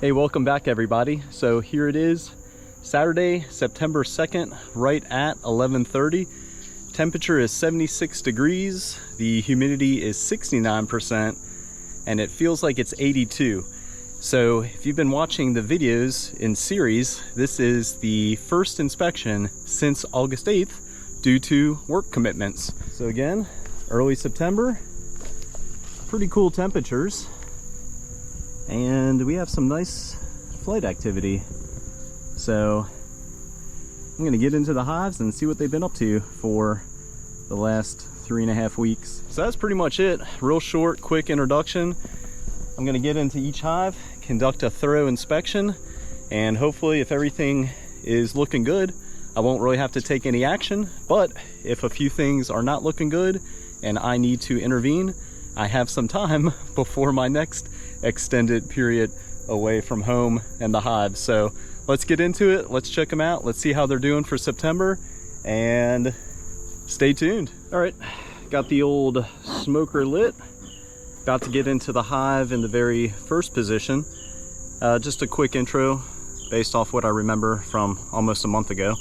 Hey, welcome back everybody. So here it is, Saturday, September 2nd, right at 11:30. Temperature is 76 degrees, the humidity is 69%, and it feels like it's 82. So if you've been watching the videos in series, this is the first inspection since August 8th due to work commitments. So again, early September, pretty cool temperatures. And we have some nice flight activity. So I'm gonna get into the hives and see what they've been up to for the last 3.5 weeks. So that's pretty much it. Real short, quick introduction. I'm gonna get into each hive, conduct a thorough inspection, and hopefully if everything is looking good, I won't really have to take any action. But if a few things are not looking good and I need to intervene, I have some time before my next extended period away from home and the hive. So let's get into it. Let's check them out. Let's see how they're doing for September and stay tuned. All right, got the old smoker lit. About to get into the hive in the very first position. Just a quick intro based off what I remember from almost a month ago.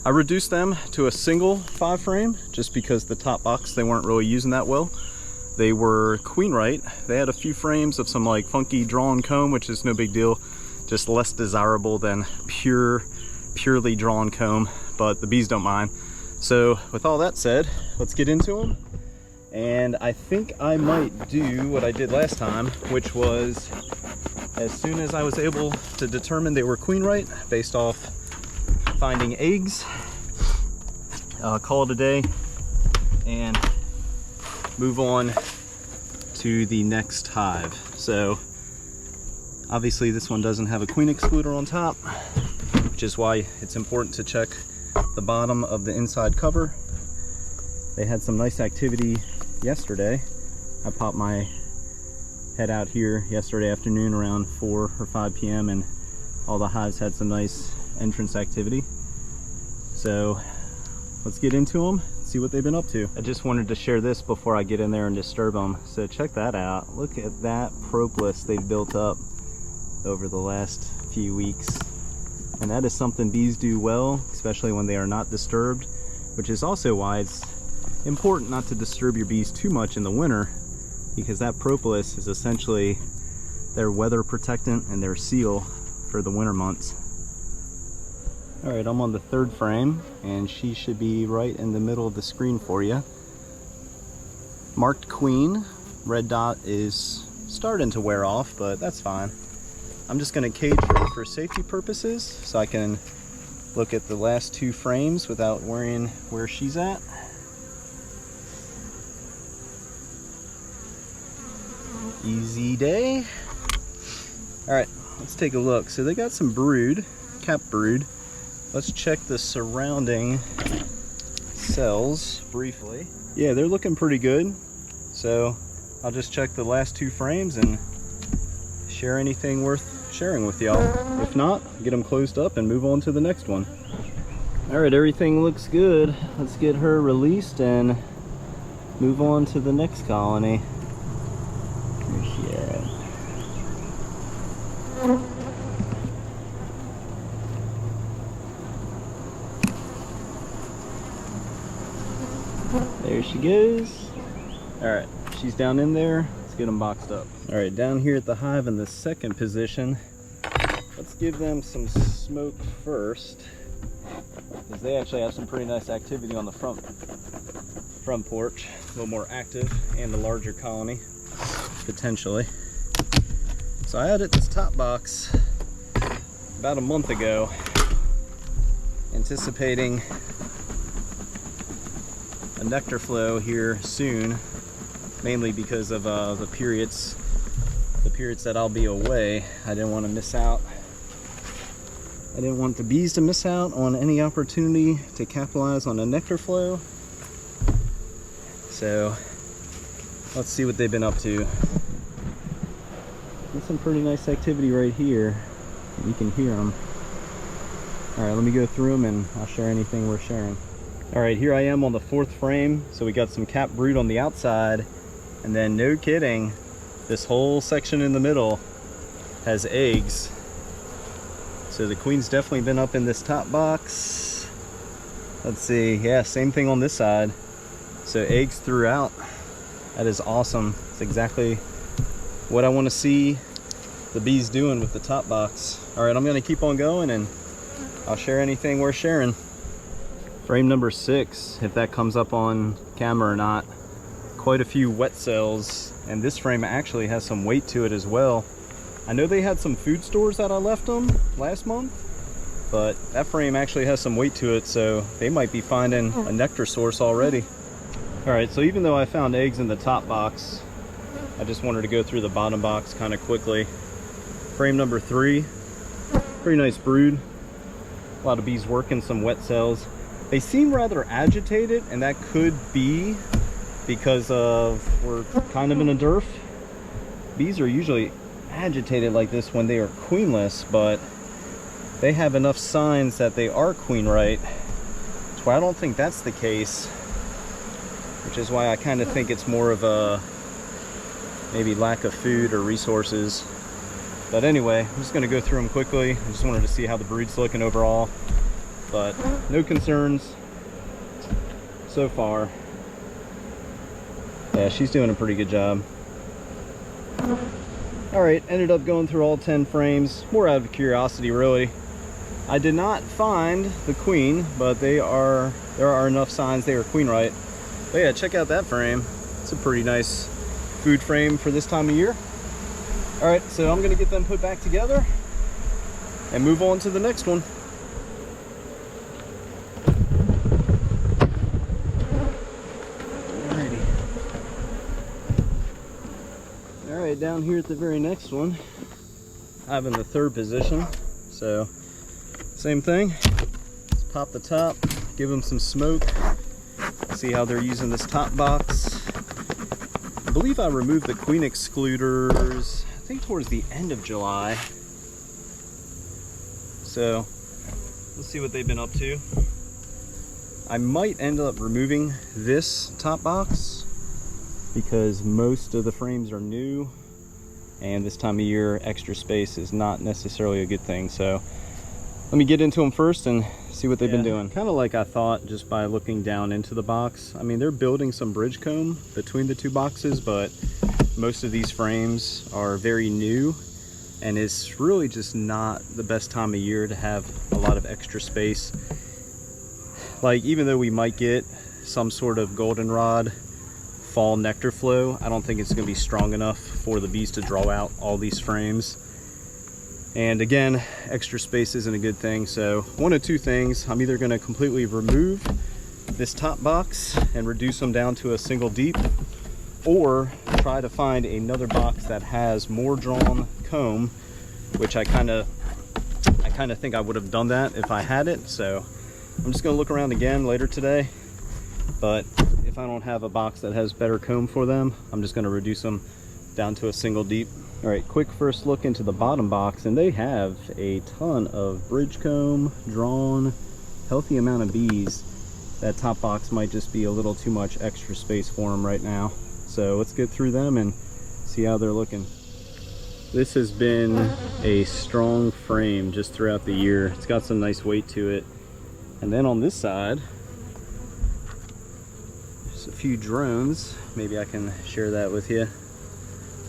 I reduced them to a single 5 frame just because the top box, they weren't really using that well. They were queen right. They had a few frames of some like funky drawn comb, which is no big deal, just less desirable than purely drawn comb, but the bees don't mind. So with all that said, let's get into them. And I think I might do what I did last time, which was as soon as I was able to determine they were queen right based off finding eggs, call it a day and move on to the next hive. So obviously this one doesn't have a queen excluder on top, which is why it's important to check the bottom of the inside cover. They had some nice activity yesterday. I popped my head out here yesterday afternoon around 4 or 5 p.m. and all the hives had some nice entrance activity. So let's get into them, see what they've been up to. I just wanted to share this before I get in there and disturb them. So check that out. Look at that propolis they've built up over the last few weeks. And that is something bees do well, especially when they are not disturbed, which is also why it's important not to disturb your bees too much in the winter, because that propolis is essentially their weather protectant and their seal for the winter months. All right, I'm on the 3rd frame and she should be right in the middle of the screen for you. Marked queen, red dot is starting to wear off, but that's fine. I'm just gonna cage her for safety purposes so I can look at the last 2 frames without worrying where she's at. Easy day. All right, let's take a look. So they got some brood, capped brood. Let's check the surrounding cells briefly. Yeah, they're looking pretty good. So I'll just check the last 2 frames and share anything worth sharing with y'all. If not, get them closed up and move on to the next one. All right, everything looks good. Let's get her released and move on to the next colony. Where's she at? There she goes. All right, she's down in there. Let's get them boxed up. All right, down here at the hive in the 2nd position, let's give them some smoke first, because they actually have some pretty nice activity on the front porch, a little more active, and the larger colony, potentially. So I added this top box about a month ago, anticipating a nectar flow here soon, mainly because of the periods that I'll be away. I didn't want to miss out. I didn't want the bees to miss out on any opportunity to capitalize on a nectar flow. So let's see what they've been up to. There's some pretty nice activity right here. You can hear them. All right, let me go through them and I'll share anything worth sharing. All right, here I am on the 4th frame. So we got some capped brood on the outside, and then no kidding, this whole section in the middle has eggs. So the queen's definitely been up in this top box. Let's see, yeah, same thing on this side. So eggs throughout. That is awesome. It's exactly what I want to see the bees doing with the top box. All right, I'm gonna keep on going and I'll share anything worth sharing. Frame number 6, if that comes up on camera or not. Quite a few wet cells, and this frame actually has some weight to it as well. I know they had some food stores that I left them last month, but that frame actually has some weight to it, so they might be finding a nectar source already. All right, so even though I found eggs in the top box, I just wanted to go through the bottom box kind of quickly. Frame number 3, pretty nice brood. A lot of bees working some wet cells. They seem rather agitated, and that could be because we're kind of in a dearth. Bees are usually agitated like this when they are queenless, but they have enough signs that they are queen right. That's why I don't think that's the case, which is why I kind of think it's more of a maybe lack of food or resources. But anyway, I'm just going to go through them quickly. I just wanted to see how the brood's looking overall, but no concerns so far. Yeah, she's doing a pretty good job. All right, ended up going through all 10 frames, more out of curiosity really. I did not find the queen, but there are enough signs they are queen right. But yeah, check out that frame. It's a pretty nice food frame for this time of year. All right, so I'm gonna get them put back together and move on to the next one. Alrighty. All right, down here at the very next one, I'm in the 3rd position. So same thing, let's pop the top, give them some smoke, see how they're using this top box. I believe I removed the queen excluders, I think towards the end of July. So let's see what they've been up to. I might end up removing this top box because most of the frames are new, and this time of year extra space is not necessarily a good thing. So let me get into them first and see what they've been doing. Kind of like I thought just by looking down into the box. I mean, they're building some bridge comb between the 2 boxes, but most of these frames are very new, and it's really just not the best time of year to have a lot of extra space. Like, even though we might get some sort of goldenrod fall nectar flow, I don't think it's going to be strong enough for the bees to draw out all these frames. And again, extra space isn't a good thing, so one of 2 things. I'm either going to completely remove this top box and reduce them down to a single deep, or try to find another box that has more drawn comb, which I kind of think I would have done that if I had it. So I'm just going to look around again later today, but if I don't have a box that has better comb for them, I'm just going to reduce them down to a single deep. All right, quick first look into the bottom box, and they have a ton of bridge comb, drawn, healthy amount of bees. That top box might just be a little too much extra space for them right now. So let's get through them and see how they're looking. This has been a strong frame just throughout the year. It's got some nice weight to it. And then on this side, there's a few drones. Maybe I can share that with you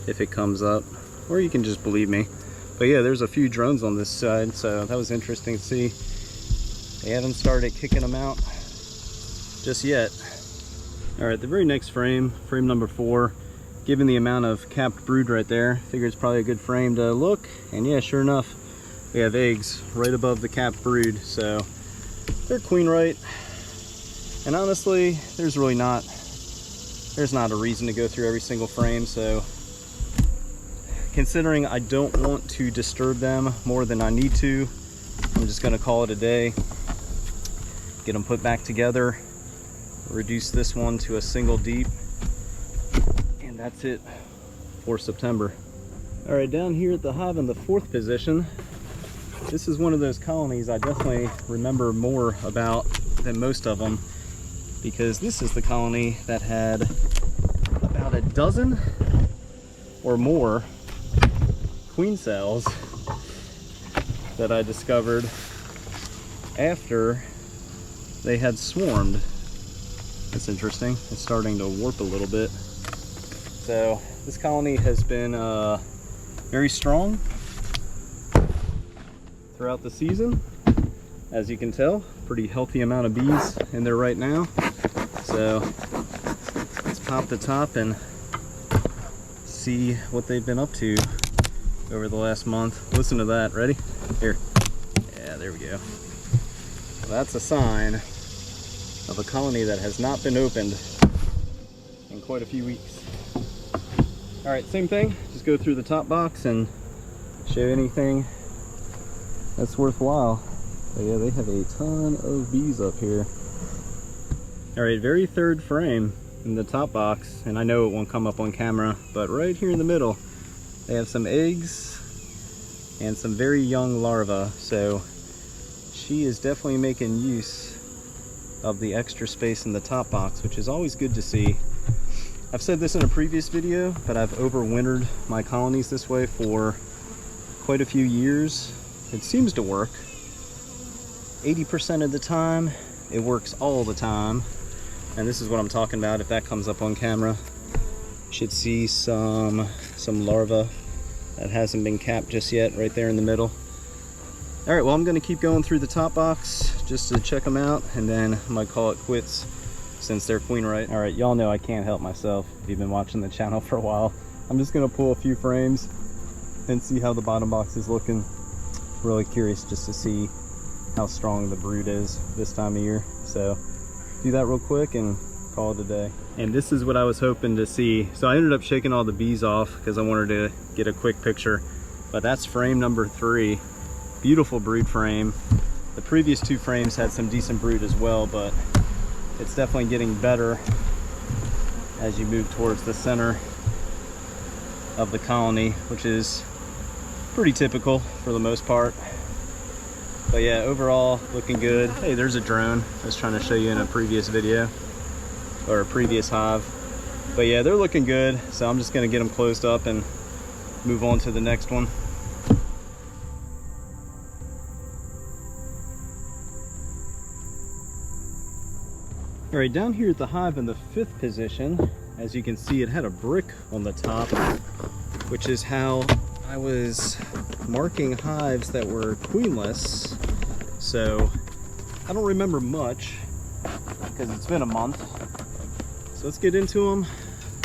if it comes up, or you can just believe me. But yeah, there's a few drones on this side, so that was interesting to see. They haven't started kicking them out just yet. All right, the very next frame, frame number 4, given the amount of capped brood right there, figure it's probably a good frame to look. And yeah, sure enough, we have eggs right above the capped brood, so they're queen right. And honestly, there's not a reason to go through every single frame. So considering I don't want to disturb them more than I need to, I'm just going to call it a day, get them put back together, reduce this one to a single deep, and that's it for September. All right, down here at the hive in the 4th position, this is one of those colonies I definitely remember more about than most of them, because this is the colony that had about a dozen or more queen cells that I discovered after they had swarmed. That's interesting. It's starting to warp a little bit. So this colony has been very strong throughout the season. As you can tell, pretty healthy amount of bees in there right now. So let's pop the top and see what they've been up to over the last month. Listen to that. Ready? Here. Yeah, there we go. So that's a sign of a colony that has not been opened in quite a few weeks. All right, same thing. Just go through the top box and show anything that's worthwhile. But yeah, they have a ton of bees up here. All right, very third frame in the top box, and I know it won't come up on camera, but right here in the middle, they have some eggs and some very young larvae. So she is definitely making use of the extra space in the top box, which is always good to see. I've said this in a previous video, but I've overwintered my colonies this way for quite a few years. It seems to work. 80% of the time, it works all the time. And this is what I'm talking about. If that comes up on camera, you should see some larvae that hasn't been capped just yet, right there in the middle. All right, well, I'm gonna keep going through the top box just to check them out, and then I might call it quits since they're queen right. All right, y'all know I can't help myself if you've been watching the channel for a while. I'm just gonna pull a few frames and see how the bottom box is looking. Really curious just to see how strong the brood is this time of year. So do that real quick and call it a day. And this is what I was hoping to see. So I ended up shaking all the bees off because I wanted to get a quick picture, but that's frame number 3. Beautiful brood frame. The previous 2 frames had some decent brood as well, but it's definitely getting better as you move towards the center of the colony, which is pretty typical for the most part. But yeah, overall looking good. Hey, there's a drone I was trying to show you in a previous video, or a previous hive. But yeah, they're looking good, so I'm just gonna get them closed up and move on to the next one. All right, down here at the hive in the 5th position, as you can see, it had a brick on the top, which is how I was marking hives that were queenless. So I don't remember much because it's been a month. So let's get into them,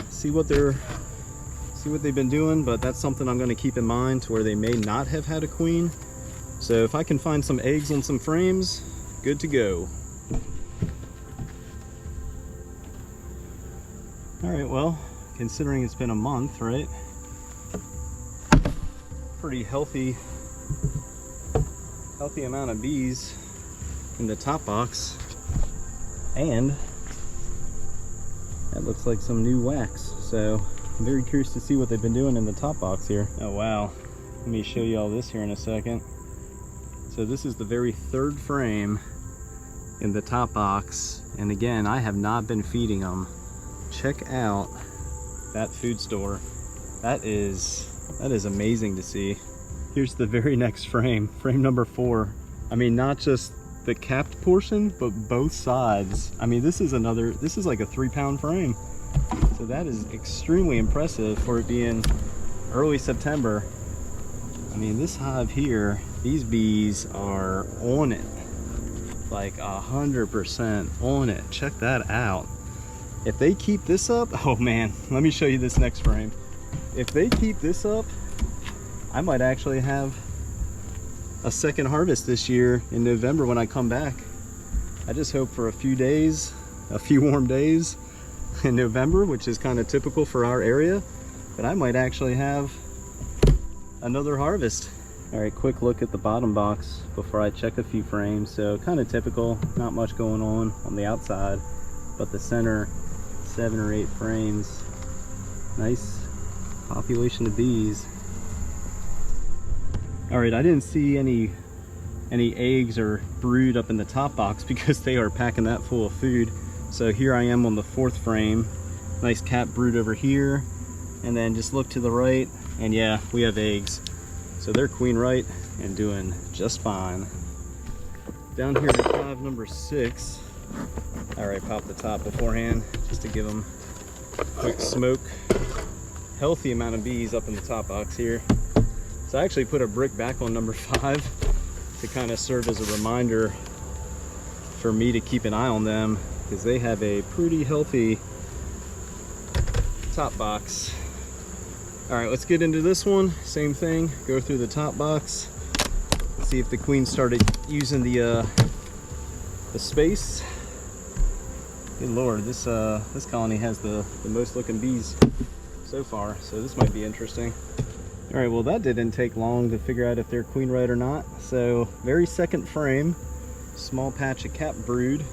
see what they've been doing. But that's something I'm going to keep in mind, to where they may not have had a queen. So if I can find some eggs on some frames, good to go. All right, well, considering it's been a month, right? Pretty healthy amount of bees in the top box. And that looks like some new wax. So I'm very curious to see what they've been doing in the top box here. Oh, wow. Let me show you all this here in a second. So this is the very 3rd frame in the top box. And again, I have not been feeding them. Check out that food store. That is amazing to see. Here's the very next frame, frame number 4. I mean, not just the capped portion, but both sides. I mean, this is like a 3-pound frame. So that is extremely impressive for it being early September. I mean, this hive here, these bees are on it, like 100% on it. Check that out. If they keep this up, oh man, let me show you this next frame. If they keep this up, I might actually have a second harvest this year in November when I come back. I just hope for a few days, a few warm days in November, which is kind of typical for our area, but I might actually have another harvest. All right, quick look at the bottom box before I check a few frames. So kind of typical, not much going on the outside, but the center 7 or 8 frames. Nice population of bees. All right, I didn't see any eggs or brood up in the top box because they are packing that full of food. So here I am on the 4th frame. Nice cap brood over here, and then just look to the right, and yeah, we have eggs. So they're queen right and doing just fine. Down here at hive number 6, I already popped the top beforehand just to give them a quick smoke. Healthy amount of bees up in the top box here. So I actually put a brick back on number 5 to kind of serve as a reminder for me to keep an eye on them, because they have a pretty healthy top box. All right, let's get into this one. Same thing, go through the top box, see if the queen started using the space. Good Lord, this colony has the most looking bees so far, so this might be interesting. All right, well that didn't take long to figure out if they're queen right or not. So very second frame, small patch of cap brood,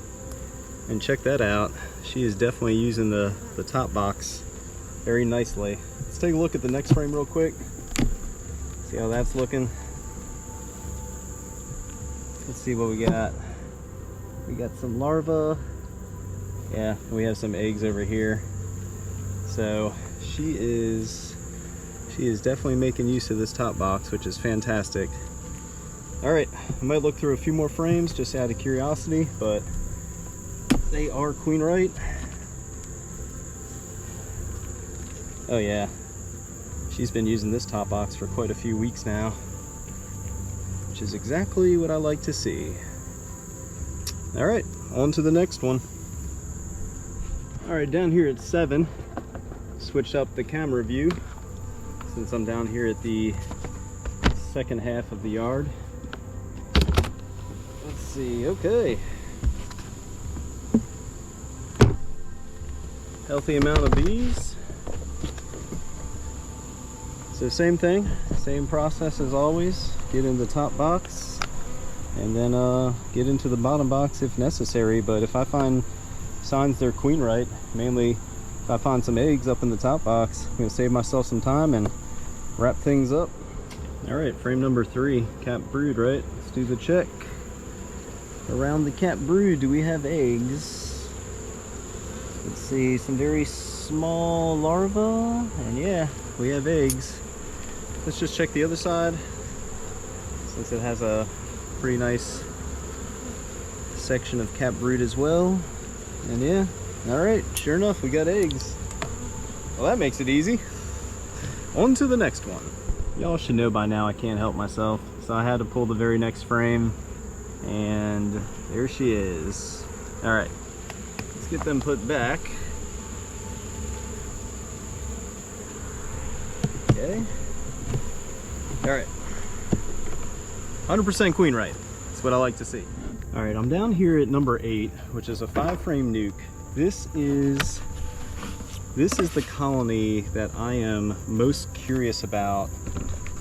and check that out. She is definitely using the top box very nicely. Let's take a look at the next frame real quick. See how that's looking. Let's see what we got. We got some larvae. Yeah, we have some eggs over here. So she is definitely making use of this top box, which is fantastic. All right, I might look through a few more frames just out of curiosity, but they are queen right. Oh yeah, she's been using this top box for quite a few weeks now, which is exactly what I like to see. All right, on to the next one. All right, down here at 7, switched up the camera view since I'm down here at the second half of the yard. Let's see, okay. Healthy amount of bees. So same thing, same process as always. Get in the top box and then get into the bottom box if necessary. But if I find signs they're queen right, mainly if I find some eggs up in the top box, I'm gonna save myself some time and wrap things up. All right, frame number 3, cap brood, right? Let's do the check. Around the cap brood, do we have eggs? Let's see, some very small larvae, and yeah, we have eggs. Let's just check the other side, since it has a pretty nice section of cap brood as well. And yeah, all right, sure enough, we got eggs. Well, that makes it easy. On to the next one. Y'all should know by now I can't help myself, so I had to pull the very next frame, and there she is. All right, let's get them put back. Okay. All right, 100% queen right. That's what I like to see. All right, I'm down here at number 8, which is a 5-frame nuke. This is the colony that I am most curious about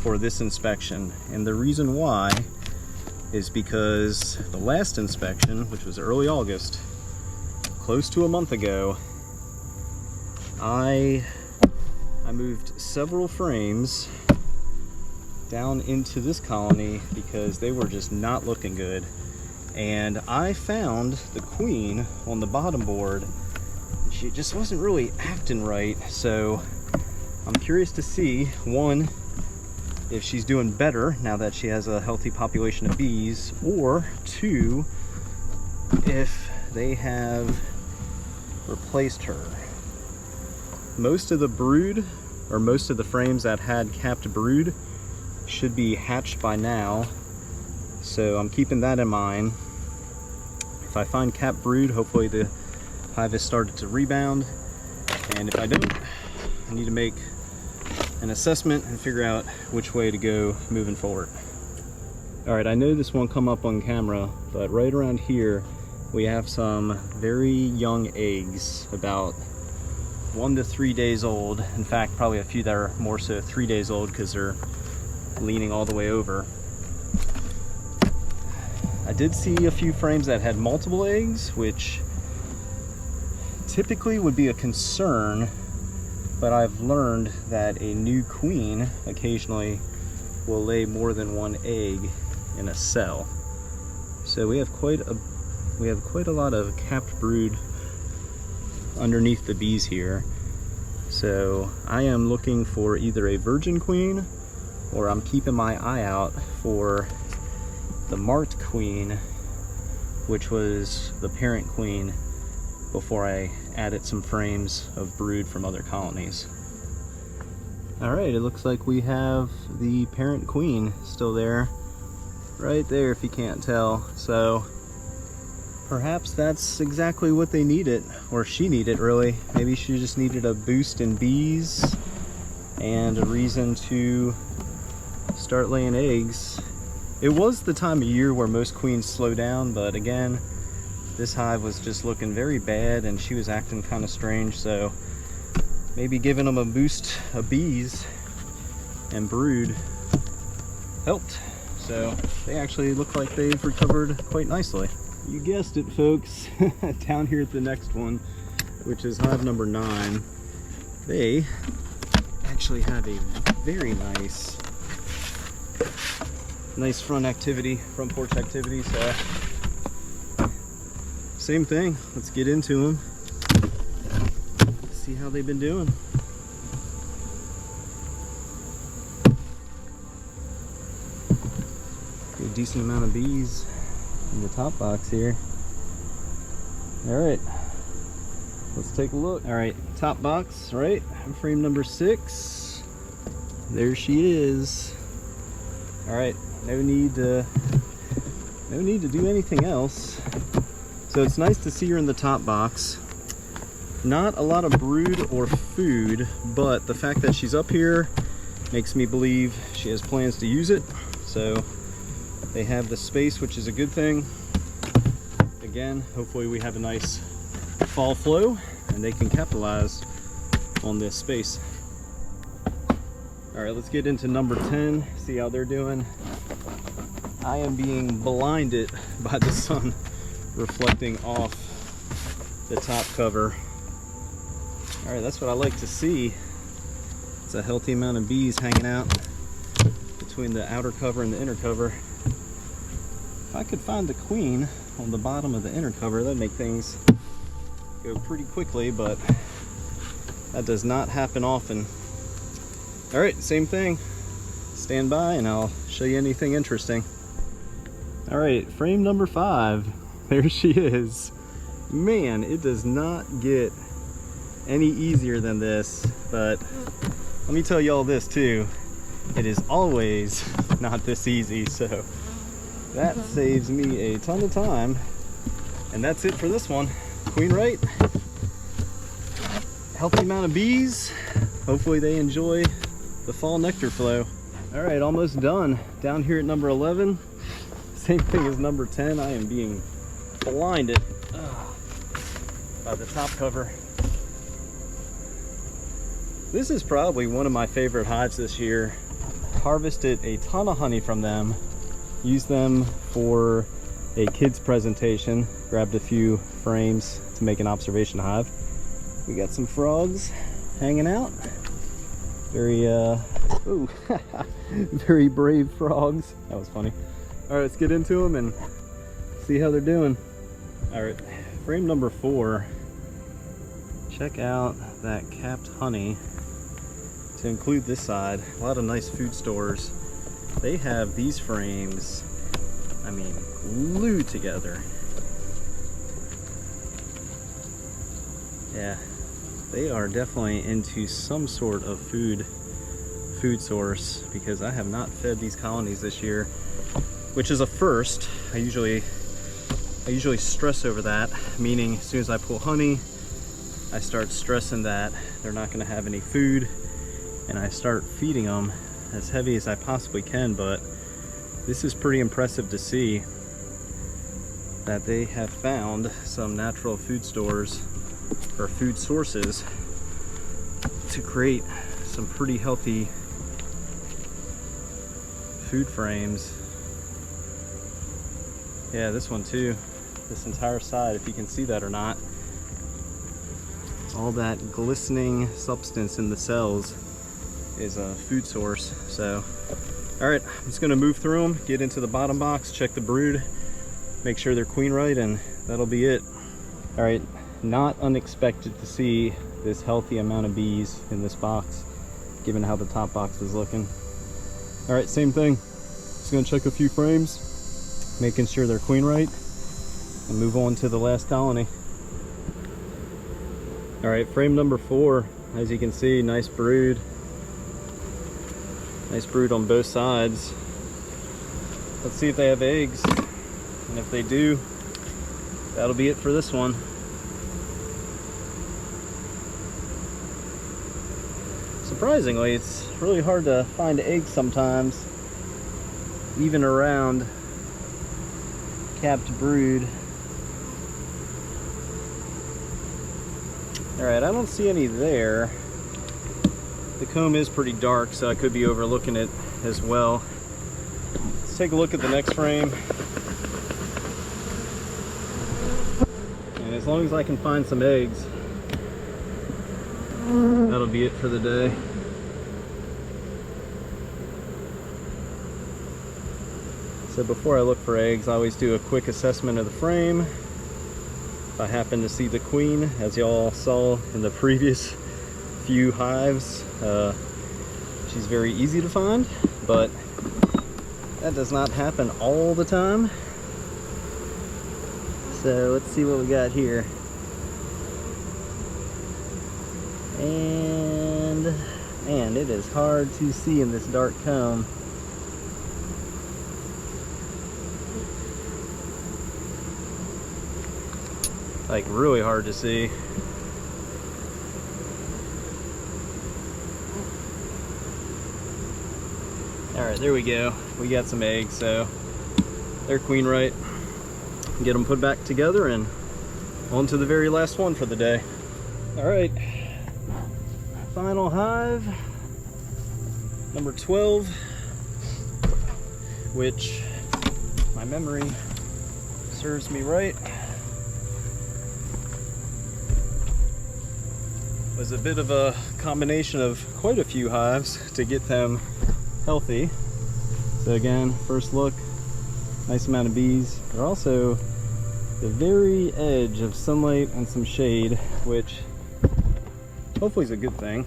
for this inspection. And the reason why is because the last inspection, which was early August, close to a month ago, I moved several frames down into this colony because they were just not looking good. And I found the queen on the bottom board. She just wasn't really acting right. So I'm curious to see, one, if she's doing better now that she has a healthy population of bees, or two, if they have replaced her. Most of the brood, or most of the frames that had capped brood, should be hatched by now, so I'm keeping that in mind. If I find capped brood, hopefully the hive has started to rebound, and if I don't, I need to make an assessment and figure out which way to go moving forward. All right, I know this won't come up on camera, but right around here we have some very young eggs, about 1 to 3 days old. In fact, probably a few that are more so 3 days old because they're leaning all the way over. I did see a few frames that had multiple eggs, which typically would be a concern, but I've learned that a new queen occasionally will lay more than 1 egg in a cell. So we have quite a lot of capped brood underneath the bees here. So I am looking for either a virgin queen or I'm keeping my eye out for the marked queen, which was the parent queen, before I added some frames of brood from other colonies. All right, it looks like we have the parent queen still there, right there if you can't tell. So perhaps that's exactly what they needed, or she needed really. Maybe she just needed a boost in bees and a reason to start laying eggs. It was the time of year where most queens slow down, but again, this hive was just looking very bad and she was acting kind of strange, so maybe giving them a boost of bees and brood helped. So they actually look like they've recovered quite nicely. You guessed it, folks. Down here at the next one, which is hive number 9, they actually have a very nice front porch activity. So same thing, let's get into them, see how they've been doing. A decent amount of bees in the top box here. All right, let's take a look. All right, top box, right? Frame number 6. There she is. All right, no need to do anything else. So it's nice to see her in the top box. Not a lot of brood or food, but the fact that she's up here makes me believe she has plans to use it. So they have the space, which is a good thing. Again, hopefully we have a nice fall flow and they can capitalize on this space. All right, let's get into number 10, see how they're doing. I am being blinded by the sun reflecting off the top cover. All right, that's what I like to see. It's a healthy amount of bees hanging out between the outer cover and the inner cover. If I could find the queen on the bottom of the inner cover, that'd make things go pretty quickly, but that does not happen often. All right, same thing. Stand by and I'll show you anything interesting. All right, frame number 5. There she is. Man, it does not get any easier than this, but let me tell y'all this too. It is always not this easy, so that saves me a ton of time. And that's it for this one. Queen right. Healthy amount of bees. Hopefully they enjoy the fall nectar flow. All right, almost done. Down here at number 11. Same thing as number 10. I am being blinded by the top cover. This is probably one of my favorite hives this year. Harvested a ton of honey from them. Used them for a kids presentation. Grabbed a few frames to make an observation hive. We got some frogs hanging out. Very very brave frogs. That was funny. All right, let's get into them and see how they're doing. All right, frame number 4. Check out that capped honey. To include this side, a lot of nice food stores. They have these frames, I mean, glued together. Yeah, they are definitely into some sort of food source, because I have not fed these colonies this year, which is a first. I usually stress over that, meaning as soon as I pull honey, I start stressing that they're not going to have any food, and I start feeding them as heavy as I possibly can. But this is pretty impressive to see that they have found some natural food stores or food sources to create some pretty healthy food frames. Yeah, this one too. This entire side, if you can see that or not. All that glistening substance in the cells is a food source. So, all right, I'm just gonna move through them, get into the bottom box, check the brood, make sure they're queen right, and that'll be it. All right, not unexpected to see this healthy amount of bees in this box, given how the top box was looking. All right, same thing. Just gonna check a few frames, making sure they're queen right, and move on to the last colony. All right, frame number 4. As you can see, nice brood. Nice brood on both sides. Let's see if they have eggs. And if they do, that'll be it for this one. Surprisingly, it's really hard to find eggs sometimes, even around capped brood. Alright, I don't see any there. The comb is pretty dark, so I could be overlooking it as well. Let's take a look at the next frame. And as long as I can find some eggs, that'll be it for the day. So before I look for eggs, I always do a quick assessment of the frame. If I happen to see the queen, as y'all saw in the previous few hives, she's very easy to find, but that does not happen all the time. So let's see what we got here. And man, it is hard to see in this dark comb. Like really hard to see. Alright, there we go. We got some eggs, so they're queen right. Get them put back together and on to the very last one for the day. Alright, final hive, number 12, which my memory serves me right, was a bit of a combination of quite a few hives to get them healthy. So again, first look, nice amount of bees. They're also the very edge of sunlight and some shade, which hopefully is a good thing.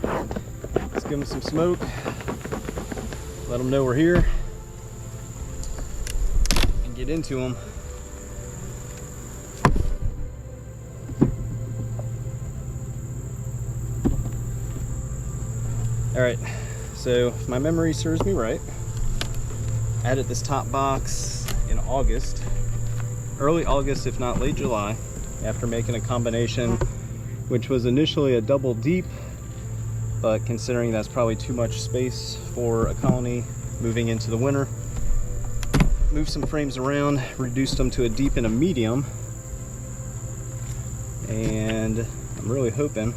Let's give them some smoke, let them know we're here, and get into them. Alright, so if my memory serves me right, I added this top box in August, early August if not late July, after making a combination which was initially a double deep, but considering that's probably too much space for a colony moving into the winter, moved some frames around, reduced them to a deep and a medium, and I'm really hoping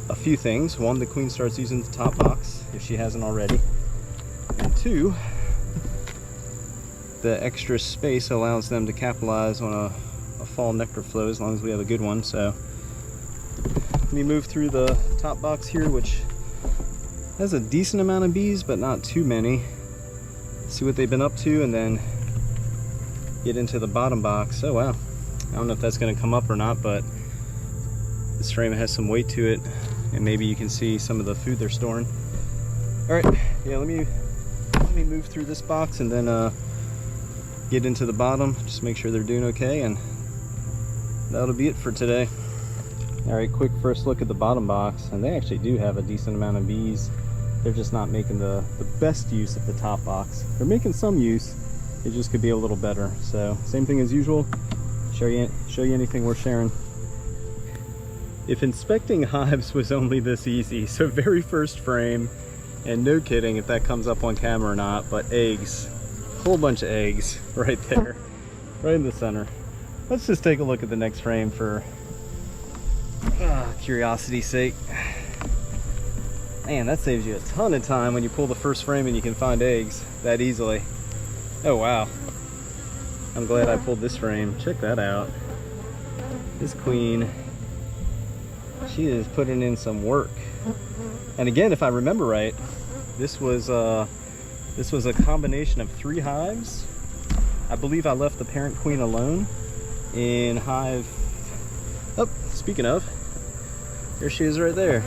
a few things. One, the queen starts using the top box if she hasn't already, and two, the extra space allows them to capitalize on a fall nectar flow as long as we have a good one. So let me move through the top box here, which has a decent amount of bees but not too many. See what they've been up to, and then get into the bottom box. Oh wow, I don't know if that's going to come up or not, but this frame has some weight to it, and maybe you can see some of the food they're storing. All right, yeah, let me move through this box and then get into the bottom, just make sure they're doing okay, and that'll be it for today. All right, quick first look at the bottom box, and they actually do have a decent amount of bees. They're just not making the best use of the top box. They're making some use, it just could be a little better. So same thing as usual, show you anything worth sharing. If inspecting hives was only this easy, so very first frame, and no kidding if that comes up on camera or not, but eggs, whole bunch of eggs right there, right in the center. Let's just take a look at the next frame for curiosity's sake. Man, that saves you a ton of time when you pull the first frame and you can find eggs that easily. Oh wow, I'm glad I pulled this frame. Check that out. This queen, she is putting in some work. And again, if I remember right, this was a combination of 3 hives. I believe I left the parent queen alone in hive, oh, speaking of, there she is right there.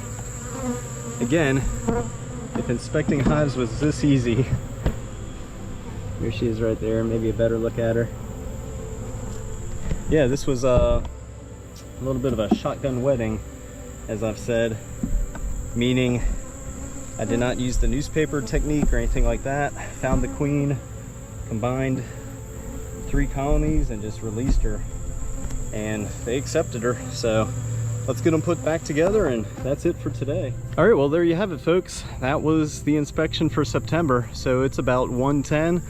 Again, If inspecting hives was this easy. Here she is right there, maybe a better look at her. Yeah, this was a little bit of a shotgun wedding, as I've said, meaning I did not use the newspaper technique or anything like that. Found the queen, combined 3 colonies and just released her, and they accepted her. So let's get them put back together, and that's it for today. All right, well, there you have it, folks. That was the inspection for September. So it's about 1:10.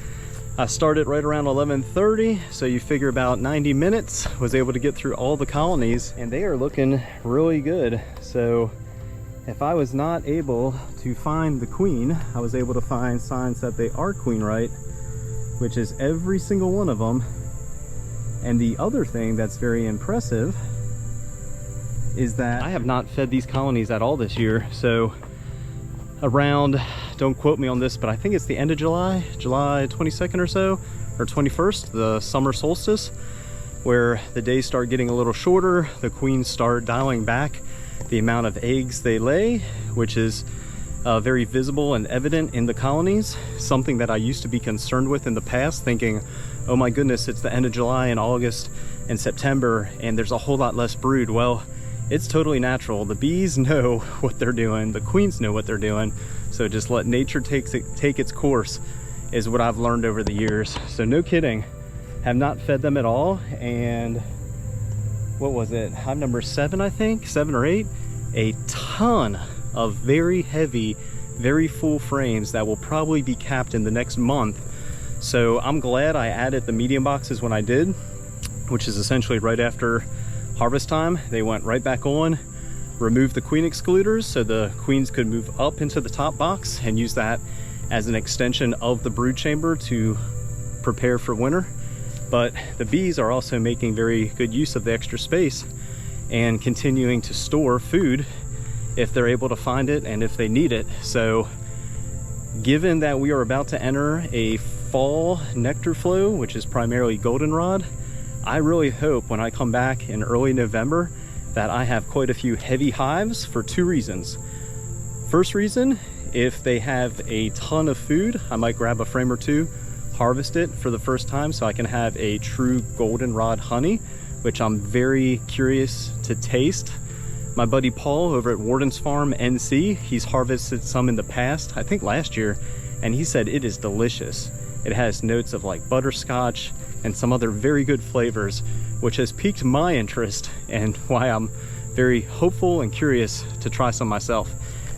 I started right around 11:30, so you figure about 90 minutes. Was able to get through all the colonies, and they are looking really good. So if I was not able to find the queen, I was able to find signs that they are queen right, which is every single one of them. And the other thing that's very impressive is that I have not fed these colonies at all this year. So around, don't quote me on this, but I think it's the end of July 22nd or so, or 21st, the summer solstice, where the days start getting a little shorter, the queens start dialing back the amount of eggs they lay, which is very visible and evident in the colonies. Something that I used to be concerned with in the past, thinking, oh my goodness, it's the end of July and August and September and there's a whole lot less brood. Well, it's totally natural. The bees know what they're doing, the queens know what they're doing, so just let nature take its course is what I've learned over the years. So no kidding, have not fed them at all. And what was it, hive number 7, I think, 7 or 8, a ton of very heavy, very full frames that will probably be capped in the next month. So I'm glad I added the medium boxes when I did, which is essentially right after harvest time. They went right back on, removed the queen excluders so the queens could move up into the top box and use that as an extension of the brood chamber to prepare for winter. But the bees are also making very good use of the extra space and continuing to store food if they're able to find it and if they need it. So given that we are about to enter a fall nectar flow, which is primarily goldenrod, I really hope when I come back in early November that I have quite a few heavy hives for 2 reasons. First reason, if they have a ton of food, I might grab a frame or 2, harvest it for the first time so I can have a true goldenrod honey, which I'm very curious to taste. My buddy Paul over at Warden's Farm NC, he's harvested some in the past, I think last year, and he said it is delicious. It has notes of like butterscotch and some other very good flavors, which has piqued my interest and why I'm very hopeful and curious to try some myself.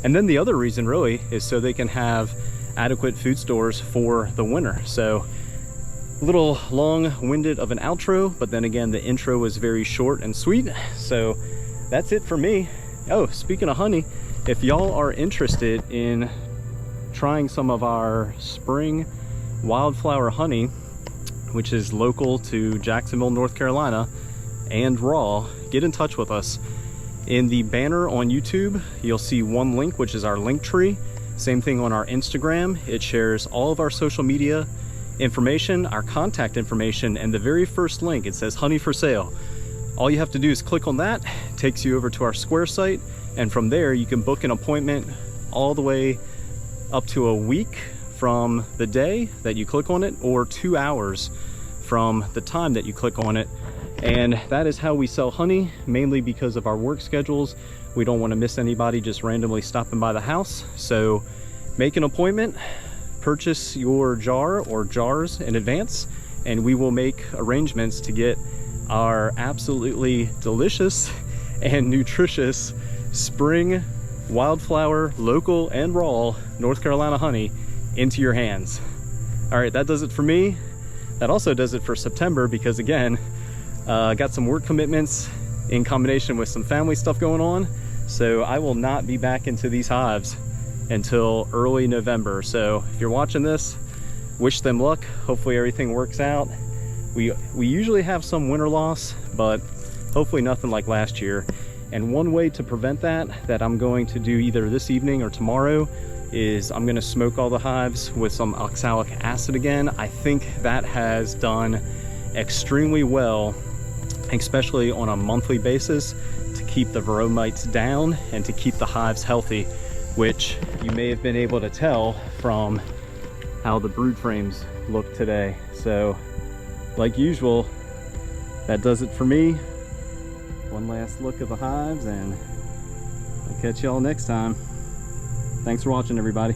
And then the other reason really is so they can have adequate food stores for the winter. So a little long-winded of an outro, but then again the intro was very short and sweet. So that's it for me. Oh, speaking of honey, if y'all are interested in trying some of our spring wildflower honey, which is local to Jacksonville, North Carolina, and raw, get in touch with us. In the banner on YouTube, you'll see one link, which is our link tree. Same thing on our Instagram. It shares all of our social media information, our contact information, and the very first link, it says honey for sale. All you have to do is click on that, it takes you over to our Square site, and from there you can book an appointment all the way up to a week from the day that you click on it, or 2 hours from the time that you click on it. And that is how we sell honey, mainly because of our work schedules. We don't want to miss anybody just randomly stopping by the house. So make an appointment, purchase your jar or jars in advance, and we will make arrangements to get our absolutely delicious and nutritious spring wildflower, local and raw North Carolina honey into your hands. All right, that does it for me. That also does it for September, because again, I got some work commitments in combination with some family stuff going on. So I will not be back into these hives until early November. So if you're watching this, wish them luck. Hopefully everything works out. We usually have some winter loss, but hopefully nothing like last year. And one way to prevent that I'm going to do either this evening or tomorrow, is I'm going to smoke all the hives with some oxalic acid again. I think that has done extremely well, especially on a monthly basis, to keep the varroa mites down and to keep the hives healthy. which you may have been able to tell from how the brood frames look today. So like usual, that does it for me. One last look of the hives, and I'll catch y'all next time. Thanks for watching, everybody.